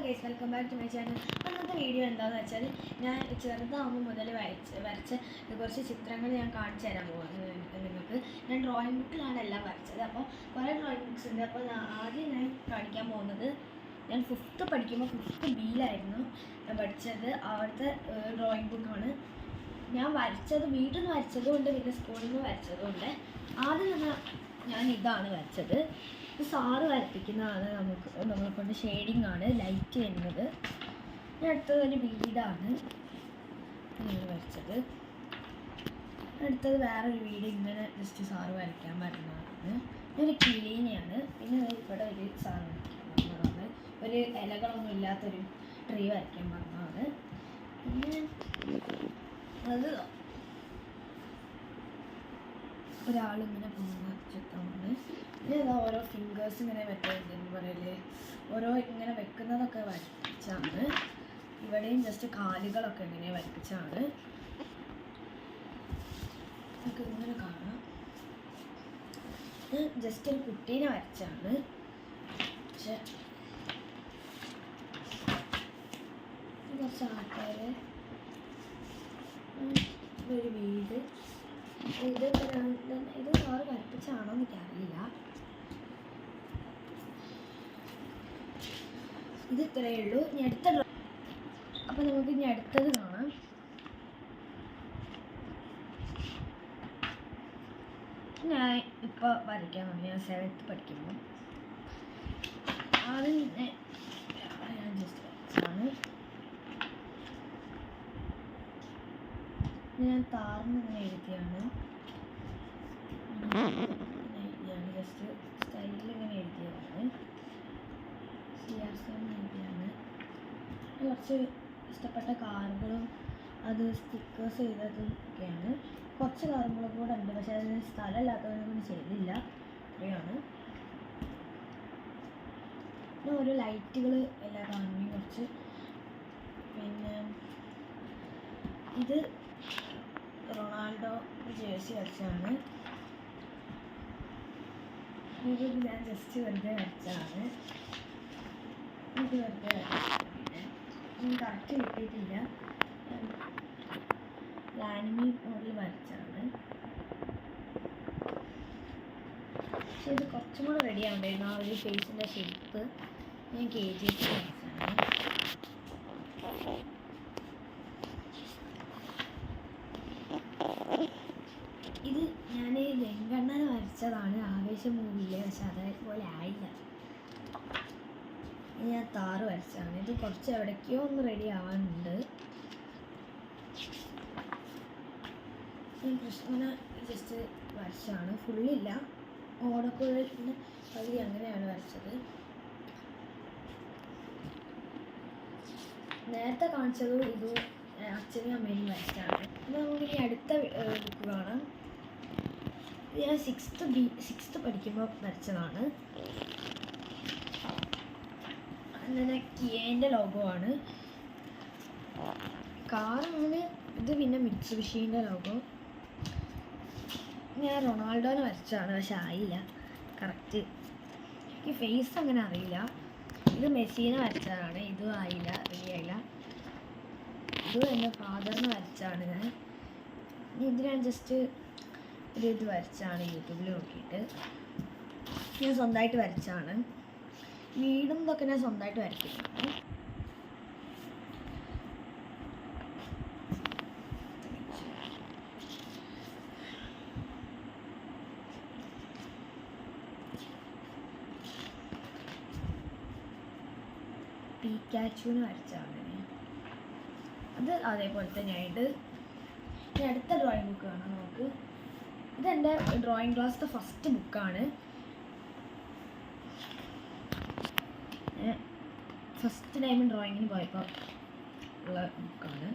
Guys, welcome back to my channel. അന്നത്തെ video എന്താണെന്ന് വെച്ചാൽ ഞാൻ ചെറുതാകുമ്പോൾ മുതൽ വരച്ച കുറച്ച് ചിത്രങ്ങൾ ഞാൻ കാണിച്ചു തരാൻ പോകുന്നത് നിങ്ങൾക്ക്. ഞാൻ ഡ്രോയിങ് ബുക്കിലാണ് എല്ലാം വരച്ചത്. അപ്പോൾ കുറേ ഡ്രോയിങ് ബുക്ക്സ് ഉണ്ട്. അപ്പോൾ ആദ്യം ഞാൻ കാണിക്കാൻ പോകുന്നത് ഞാൻ 5th പഠിക്കുമ്പോൾ 5th ബിയിലായിരുന്നു ഞാൻ പഠിച്ചത്. അവിടുത്തെ ഡ്രോയിങ് ബുക്കാണ് ഞാൻ വരച്ചത്. വീട്ടിൽ നിന്ന് വരച്ചതുകൊണ്ട് പിന്നെ സ്കൂളിൽ നിന്ന് വരച്ചതുകൊണ്ട് ആദ്യം തന്നെ ഞാൻ ഇതാണ് വരച്ചത്. ഇത് സാറ് വരപ്പിക്കുന്നതാണ്. നമ്മളെ കൊണ്ട് ഷെയ്ഡിങ് ആണ് ലൈറ്റ് വരുന്നത്. അടുത്തത് ഒരു വീടാണ് വരച്ചത്. അടുത്തത് വേറൊരു വീട് ഇങ്ങനെ ജസ്റ്റ് സാറ് വരയ്ക്കാൻ പറഞ്ഞതാണ്. ഇതൊരു കിളീനെയാണ്. പിന്നെ ഇവിടെ ഒരു സാറ് വരയ്ക്കാൻ പറഞ്ഞതാണ്. ഒരു ഇലകളൊന്നും ഇല്ലാത്തൊരു ട്രീ വരയ്ക്കാൻ പറഞ്ഞതാണ്. പിന്നെ അത് ഒരാളിങ്ങനെ പോകുന്ന ചിത്രമുണ്ട്. പിന്നെ ഇതാ ഓരോ ഫിംഗേഴ്സ് ഇങ്ങനെ വെക്കുന്നത് പറയല് ഓരോ ഇങ്ങനെ വെക്കുന്നതൊക്കെ വരപ്പിച്ചാണ്. ഇവിടെയും ജസ്റ്റ് കാലുകളൊക്കെ ഇങ്ങനെ വരപ്പിച്ചാണ്. നമുക്ക് ഇങ്ങനെ കാണാം. ജസ്റ്റ് ഒരു കുട്ടീനെ വരച്ചാണ്. പക്ഷെ കുറച്ച് ആൾക്കാർ, ഒരു വീട്, ഇത് സാറ് വരപ്പിച്ചാണോ എനിക്കറിയില്ല. ഇത് ഇത്രയേ ഉള്ളൂ. ഇനി അടുത്ത അപ്പോൾ നമുക്ക് ഇനി അടുത്തത് കാണാം. ഞാൻ ഇപ്പോൾ വരയ്ക്കാൻ തുടങ്ങി. ഞാൻ 7th പഠിക്കുമ്പോൾ ആദ്യം ഞാൻ ജസ്റ്റ് വരച്ചാണ്. ഞാൻ താർന്നിങ്ങനെ എഴുതിയാണ്. ജസ്റ്റ് സ്റ്റൈലിൽ ഇങ്ങനെ എഴുതിയതാണ്. CR7 എഴുതിയാണ്. കുറച്ച് ഇഷ്ടപ്പെട്ട കാറുകളും അത് സ്റ്റിക്കേഴ്സ് ചെയ്തതും ഒക്കെയാണ്. കുറച്ച് കാറുകളും കൂടെ ഉണ്ട്, പക്ഷെ അതിന് സ്ഥലമില്ലാത്തതുകൊണ്ട് ചെയ്തില്ല. ഇത്രയാണ്. പിന്നെ ഓരോ ലൈറ്റുകൾ എല്ലാം കാണുന്നു കുറച്ച്. പിന്നെ ഇത് റൊണാൾഡോ ജേഴ്സി വരച്ചാണ്. ഇത് ഞാൻ ജസ്റ്റ് വെറുതെ വരച്ചാണ്. ഇത് വെറുതെ വരച്ചാണ്. കറക്റ്റ് കിട്ടിയിട്ടില്ല. ആനിമി മോഡൽ വരച്ചാണ്. പക്ഷെ ഇത് കുറച്ചും കൂടെ റെഡി ആവണ്ടായിരുന്നു. ആ ഒരു ഫേസിൻ്റെ ഷേപ്പ് ഞാൻ KGF വരച്ചാണ്. ഇത് ഞാൻ വെങ്കണ്ണനെ വരച്ചതാണ് ആവേശം മൂവിയിലെ. പക്ഷെ അതേപോലെ ആയില്ല. ഞാൻ താറ് വരച്ചാണ്. ഇത് കുറച്ച് എവിടേക്കോ ഒന്ന് റെഡി ആവാനുണ്ട്. കൃഷ്ണനെ ജസ്റ്റ് വരച്ചാണ്. ഫുള്ളില്ല, ഓടക്കുഴലിന് പകുതി അങ്ങനെയാണ് വരച്ചത്. നേരത്തെ കാണിച്ചതും ഇതും അച്ഛനും അമ്മയും വരച്ചാണ്. അപ്പോൾ നമുക്ക് ഇനി അടുത്ത ബുക്ക് കാണാം. ഞാൻ 6th പഠിക്കുമ്പോൾ വരച്ചതാണ്. അങ്ങനെ കിയേൻ്റെ ലോഗോ ആണ്. കാറാണ് ഇത്. പിന്നെ മിറ്റ്സുബിഷിൻ്റെ ലോഗോ. ഞാൻ റൊണാൾഡോനെ വരച്ചാണ്, പക്ഷെ ആയില്ല കറക്റ്റ്. എനിക്ക് ഫേസ് അങ്ങനെ അറിയില്ല. ഇത് മെസ്സിനെ വരച്ചതാണ്. ഇതും ആയില്ല, റെഡി ആയില്ല. ഇത് എൻ്റെ ഫാദറിനെ വരച്ചാണ് ഞാൻ. ഇത് ഞാൻ ജസ്റ്റ് ഇത് വരച്ചാണ് യൂട്യൂബിൽ നോക്കിയിട്ട്. ഞാൻ സ്വന്തമായിട്ട് വരച്ചാണ്. വീടും ഇതൊക്കെ ഞാൻ സ്വന്തമായിട്ട് വരയ്ക്കുന്നതാണ്. പിക്കാച്ചുവിനെ വരച്ചാണ്. അത് അതേപോലെ തന്നെയായിട്ട്. ഇനി അടുത്ത ഡ്രോയിങ് ബുക്ക് കാണാം നമുക്ക്. ഇതെൻ്റെ ഡ്രോയിങ് ക്ലാസ്സിലെ ഫസ്റ്റ് ബുക്കാണ്. ഫസ്റ്റ് ടൈം ഡ്രോയിങ്ങിന് പോയപ്പോൾ ഉള്ള ബുക്കാണ്.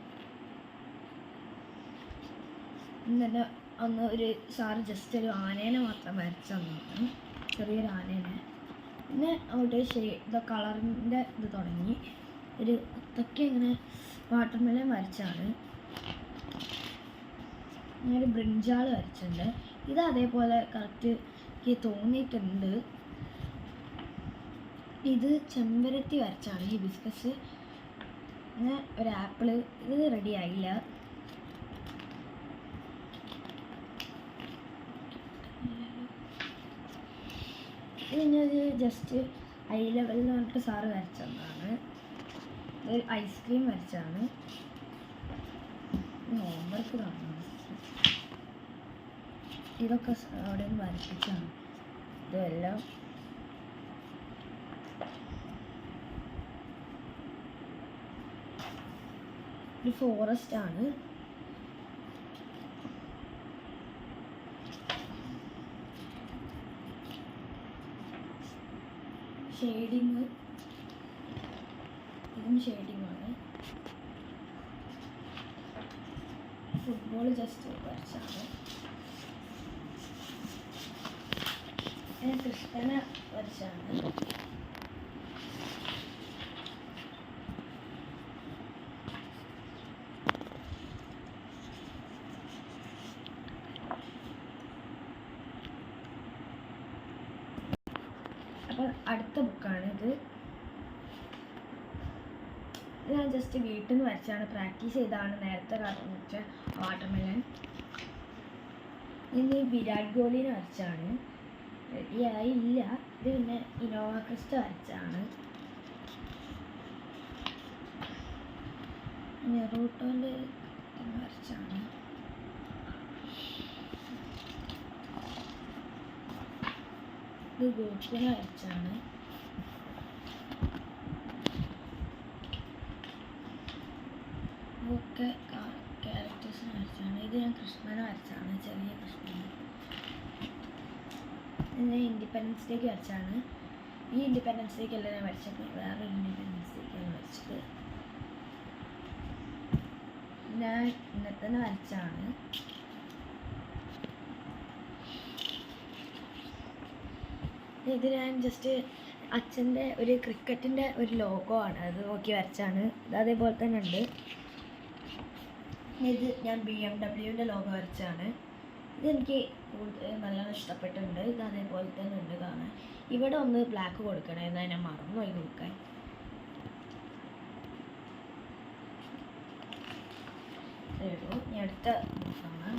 ഇന്നെ അന്ന് ഒരു സാറ് ജസ്റ്റ് ഒരു ആനേനെ മാത്രം വരച്ചു തന്നതാണ്, ചെറിയൊരു ആനേനെ. പിന്നെ അവിടെ ഇത് കളറിൻ്റെ ഇത് തുടങ്ങി. ഒരു അതൊക്കെ ഇങ്ങനെ വാട്ടർമെലൻ വരച്ചാണ്. ഞാനൊരു ബ്രിഞ്ചാൾ വരച്ചിട്ടുണ്ട്. ഇത് അതേപോലെ കറക്റ്റ് എനിക്ക് തോന്നിയിട്ടുണ്ട്. ഇത് ചെമ്പരത്തി വരച്ചാണ്, ഹിബിസ്കസ്. പിന്നെ ഒരു ആപ്പിള്. ഇത് റെഡി ആയില്ല. ഇത് കഴിഞ്ഞത് ജസ്റ്റ് ഐ ലെവൽ എന്ന് പറഞ്ഞിട്ട് സാറ് വരച്ചതാണ്. ഇത് ഐസ്ക്രീം വരച്ചാണ്. ഹോംവർക്ക് കാണുന്നത് ഇതൊക്കെ അവിടെ നിന്ന് വരപ്പിച്ചാണ്. ഇതെല്ലാം ഒരു ഫോറസ്റ്റ് ആണ്. ഷെയ്ഡിങ്, ഇതും ഷെയ്ഡിങ്ങാണ്. Football just വരച്ചാണ്. കൃഷ്ണനെ വരച്ചാണ്. അപ്പോൾ അടുത്ത ബുക്കാണിത്. ഞാൻ ജസ്റ്റ് വീട്ടിൽ നിന്ന് വരച്ചാണ്, പ്രാക്ടീസ് ചെയ്താണ് നേരത്തെ കാണിച്ച വാട്ടർമെലൺ. ഇനി വിരാട് കോഹ്ലിനെ വരച്ചാണ്, റെഡിയായില്ല. ഇത് പിന്നെ ഇനോവ ക്രിസ്റ്റ വരച്ചാണ്. നെറൂട്ടോൻ്റെ വരച്ചാണ്. ഇത് ഗോകുനെ വരച്ചാണ്. ഒക്കെ ക്യാരക്ടേഴ്സിനെ വരച്ചാണ്. ഇത് ഞാൻ കൃഷ്ണനെ വരച്ചാണ്, ചെറിയ കൃഷ്ണനെ. ഞാൻ ഇൻഡിപെൻഡൻസ് ഡേക്ക് വരച്ചാണ്. ഈ ഇൻഡിപെൻഡൻസ് ഡേക്കല്ല ഞാൻ വരച്ചത്, വേറെ ഇൻഡിപെൻഡൻസ് ഡേക്കാണ് വരച്ചത്. ഞാൻ ഇന്നത്തെ വരച്ചാണ്. ഇത് ഞാൻ ജസ്റ്റ് അച്ഛൻ്റെ ഒരു ക്രിക്കറ്റിൻ്റെ ഒരു ലോഗോ ആണ്, അത് നോക്കി വരച്ചാണ്. ഇത് അതേപോലെ തന്നെ ഉണ്ട്. ഇത് ഞാൻ BMW ലോഗോ വരച്ചാണ്. ഇതെനിക്ക് നല്ലോണം ഇഷ്ടപ്പെട്ടിട്ടുണ്ട്. ഇത് അതേപോലെ തന്നെ ഉണ്ട് കാണാൻ. ഇവിടെ ഒന്ന് ബ്ലാക്ക് കൊടുക്കണേ, എന്നാൽ ഞാൻ മറന്നുപോയി കൊടുക്കാൻ. ഇനി അടുത്ത ബുക്കാണ്.